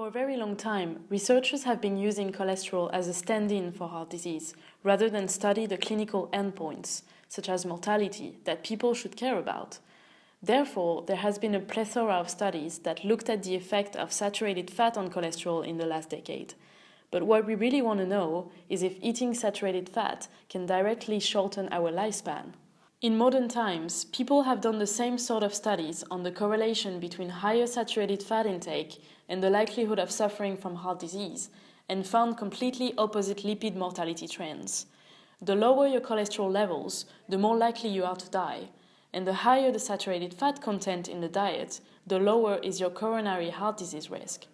For a very long time, researchers have been using cholesterol as a stand-in for heart disease, rather than study the clinical endpoints, such as mortality, that people should care about. Therefore, there has been a plethora of studies that looked at the effect of saturated fat on cholesterol in the last decade. But what we really want to know is if eating saturated fat can directly shorten our lifespan. In modern times, people have done the same sort of studies on the correlation between higher saturated fat intake and the likelihood of suffering from heart disease, and found completely opposite lipid mortality trends. The lower your cholesterol levels, the more likely you are to die, and the higher the saturated fat content in the diet, the lower is your coronary heart disease risk.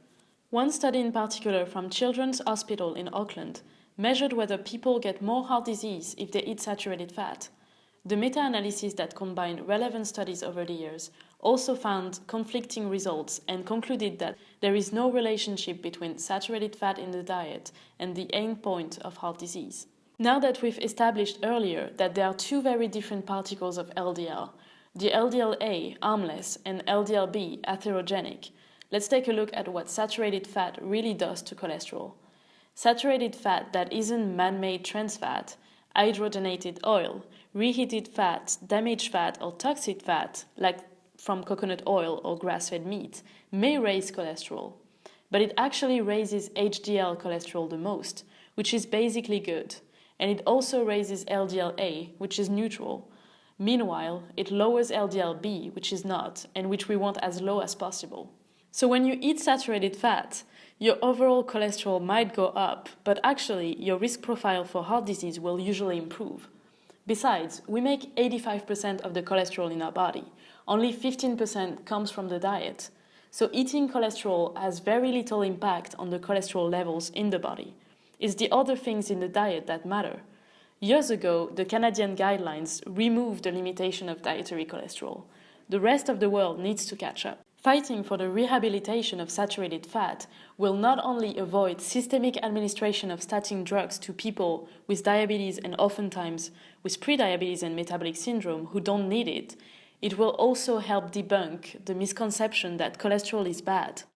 One study in particular from Children's Hospital in Auckland measured whether people get more heart disease if they eat saturated fat. The meta-analysis that combined relevant studies over the years also found conflicting results and concluded that there is no relationship between saturated fat in the diet and the end point of heart disease. Now that we've established earlier that there are two very different particles of LDL, the LDL-A, harmless, and LDL-B, atherogenic, let's take a look at what saturated fat really does to cholesterol. Saturated fat that isn't man-made trans fat, hydrogenated oil, reheated fat, damaged fat, or toxic fat, like from coconut oil or grass-fed meat, may raise cholesterol. But it actually raises HDL cholesterol the most, which is basically good. And it also raises LDL-A, which is neutral. Meanwhile, it lowers LDL-B, which is not, and which we want as low as possible. So when you eat saturated fat, your overall cholesterol might go up, but actually your risk profile for heart disease will usually improve. Besides, we make 85% of the cholesterol in our body. Only 15% comes from the diet. So eating cholesterol has very little impact on the cholesterol levels in the body. It's the other things in the diet that matter. Years ago, the Canadian guidelines removed the limitation of dietary cholesterol. The rest of the world needs to catch up. Fighting for the rehabilitation of saturated fat will not only avoid systemic administration of statin drugs to people with diabetes and oftentimes with prediabetes and metabolic syndrome who don't need it, it will also help debunk the misconception that cholesterol is bad.